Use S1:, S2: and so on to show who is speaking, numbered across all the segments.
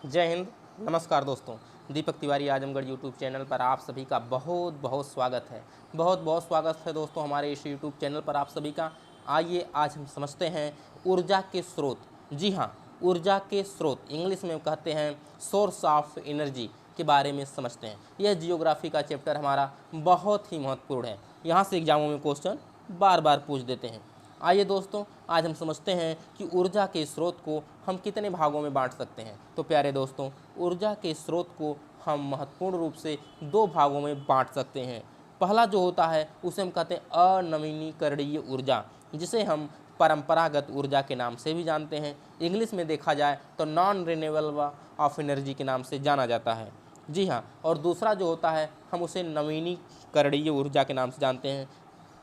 S1: जय हिंद। नमस्कार दोस्तों, दीपक तिवारी आजमगढ़ यूट्यूब चैनल पर आप सभी का बहुत बहुत स्वागत है। बहुत बहुत स्वागत है दोस्तों हमारे इस यूट्यूब चैनल पर आप सभी का। आइए आज हम समझते हैं ऊर्जा के स्रोत। जी हाँ, ऊर्जा के स्रोत इंग्लिश में कहते हैं सोर्स ऑफ एनर्जी के बारे में समझते हैं। यह जियोग्राफी का चैप्टर हमारा बहुत ही महत्वपूर्ण है। यहाँ से एग्जामों में क्वेश्चन बार बार पूछ देते हैं। आइए दोस्तों, आज हम समझते हैं कि ऊर्जा के स्रोत को हम कितने भागों में बांट सकते हैं। तो प्यारे दोस्तों, ऊर्जा के स्रोत को हम महत्वपूर्ण रूप से दो भागों में बांट सकते हैं। पहला जो होता है उसे हम कहते हैं अनवीनीकरणीय ऊर्जा, जिसे हम परंपरागत ऊर्जा के नाम से भी जानते हैं। इंग्लिश में देखा जाए तो नॉन रिन्यूएबल ऑफ एनर्जी के नाम से जाना जाता है। जी हाँ, और दूसरा जो होता है हम उसे नवीनीकरणीय ऊर्जा के नाम से जानते हैं।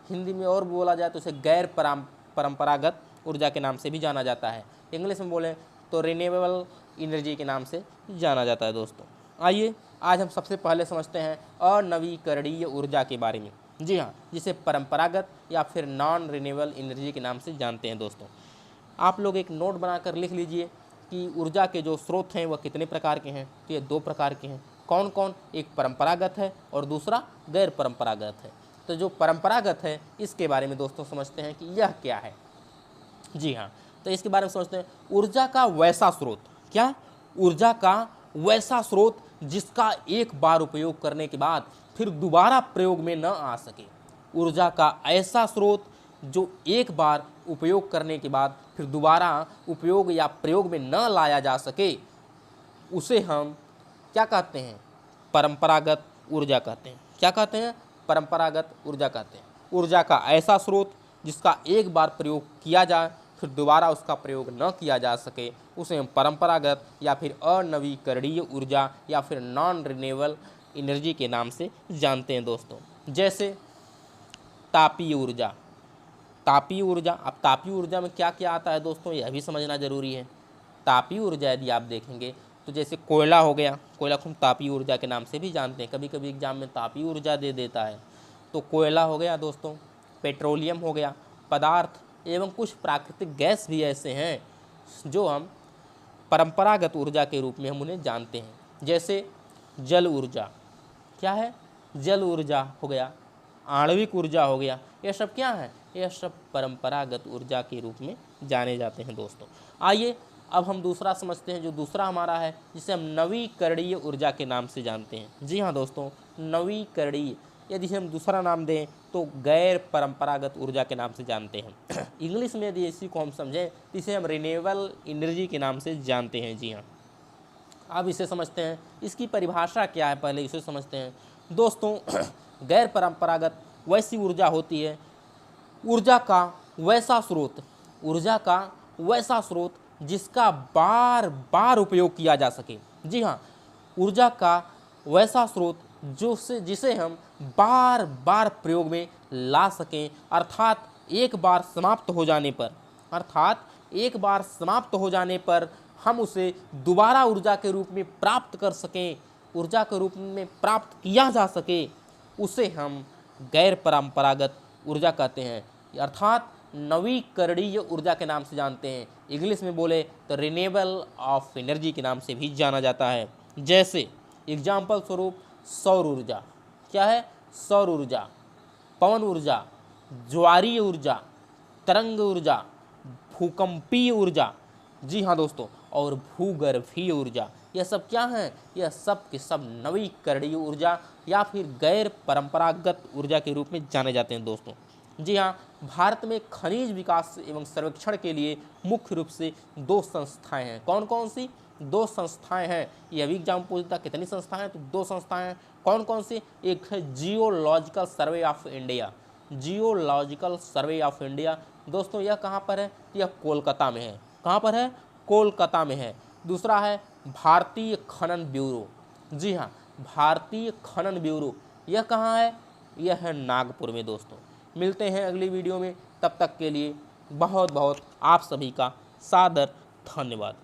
S1: हिंदी में और बोला जाए तो इसे गैर परंपरागत ऊर्जा के नाम से भी जाना जाता है। इंग्लिश में बोलें तो रिन्यूएबल एनर्जी के नाम से जाना जाता है। दोस्तों आइए आज हम सबसे पहले समझते हैं अनवीकरणीय ऊर्जा के बारे में। जी हाँ, जिसे परंपरागत या फिर नॉन रिन्यूएबल एनर्जी के नाम से जानते हैं। दोस्तों आप लोग एक नोट बनाकर लिख लीजिए कि ऊर्जा के जो स्रोत हैं वह कितने प्रकार के हैं। तो ये दो प्रकार के हैं। कौन कौन? एक परंपरागत है और दूसरा गैर परंपरागत है। तो जो परंपरागत है इसके बारे में दोस्तों समझते हैं कि यह क्या है। जी हाँ, तो इसके बारे में समझते हैं। ऊर्जा का वैसा स्रोत। क्या? ऊर्जा का वैसा स्रोत जिसका एक बार उपयोग करने के बाद फिर दोबारा प्रयोग में न आ सके। ऊर्जा का ऐसा स्रोत जो एक बार उपयोग करने के बाद फिर दोबारा उपयोग या प्रयोग में न लाया जा सके, उसे हम क्या कहते हैं? परंपरागत ऊर्जा कहते हैं। क्या कहते हैं? परंपरागत ऊर्जा कहते हैं। ऊर्जा का ऐसा स्रोत जिसका एक बार प्रयोग किया जाए फिर दोबारा उसका प्रयोग न किया जा सके, उसे हम परंपरागत या फिर अनवीकरणीय ऊर्जा या फिर नॉन रिन्यूएबल एनर्जी के नाम से जानते हैं। दोस्तों जैसे तापीय ऊर्जा। तापीय ऊर्जा, अब तापीय ऊर्जा में क्या क्या आता है दोस्तों, यह भी समझना जरूरी है। तापीय ऊर्जा यदि आप देखेंगे तो जैसे कोयला हो गया, कोयला को हम तापीय ऊर्जा के नाम से भी जानते हैं। कभी कभी एग्जाम में तापीय ऊर्जा दे देता है। तो कोयला हो गया दोस्तों, पेट्रोलियम हो गया, पदार्थ एवं कुछ प्राकृतिक गैस भी ऐसे हैं जो हम परंपरागत ऊर्जा के रूप में हम उन्हें जानते हैं। जैसे जल ऊर्जा। क्या है? जल ऊर्जा हो गया, आणविक ऊर्जा हो गया। यह सब क्या है? यह सब परंपरागत ऊर्जा के रूप में जाने जाते हैं। दोस्तों आइए अब हम दूसरा समझते हैं, जो दूसरा हमारा है जिसे हम नवीकरणीय ऊर्जा के नाम से जानते हैं। जी हाँ दोस्तों, नवीकरणीय यदि हम दूसरा नाम दें तो गैर परंपरागत ऊर्जा के नाम से जानते हैं। इंग्लिश में यदि इसी को हम समझें तो इसे हम रिन्यूएबल एनर्जी के नाम से जानते हैं। जी हाँ, अब इसे समझते हैं, इसकी परिभाषा क्या है पहले इसे समझते हैं। दोस्तों गैर परंपरागत वैसी ऊर्जा होती है, ऊर्जा का वैसा स्रोत, ऊर्जा का वैसा स्रोत जिसका बार बार उपयोग किया जा सके। जी हाँ, ऊर्जा का वैसा स्रोत जिसे हम बार बार प्रयोग में ला सकें, अर्थात एक बार समाप्त हो जाने पर हम उसे दोबारा ऊर्जा के रूप में प्राप्त कर सकें, ऊर्जा के रूप में प्राप्त किया जा सके, उसे हम गैर परंपरागत ऊर्जा कहते हैं, अर्थात नवीकरणीय ऊर्जा के नाम से जानते हैं। इंग्लिश में बोले तो रिन्यूएबल ऑफ एनर्जी के नाम से भी जाना जाता है। जैसे एग्जाम्पल स्वरूप सौर ऊर्जा। क्या है? सौर ऊर्जा, पवन ऊर्जा, ज्वारीय ऊर्जा, तरंग ऊर्जा, भूकंपीय ऊर्जा। जी हाँ दोस्तों, और भूगर्भीय ऊर्जा। यह सब क्या हैं? यह सब के सब नवीकरणीय ऊर्जा या फिर गैर परंपरागत ऊर्जा के रूप में जाने जाते हैं। दोस्तों जी हाँ, भारत में खनिज विकास एवं सर्वेक्षण के लिए मुख्य रूप से दो संस्थाएं हैं। कौन कौन सी? दो संस्थाएं हैं। यह भी एग्जाम पूछता कितनी संस्थाएं हैं, तो दो संस्थाएं हैं। कौन कौन सी? एक है geological survey of India. Geological survey of India दोस्तों यह कहाँ पर है? यह कोलकाता में है। कहाँ पर है? कोलकाता में है। दूसरा है भारतीय खनन ब्यूरो। जी हाँ, भारतीय खनन ब्यूरो यह कहाँ है? यह है नागपुर में। दोस्तों मिलते हैं अगली वीडियो में, तब तक के लिए बहुत बहुत आप सभी का सादर धन्यवाद।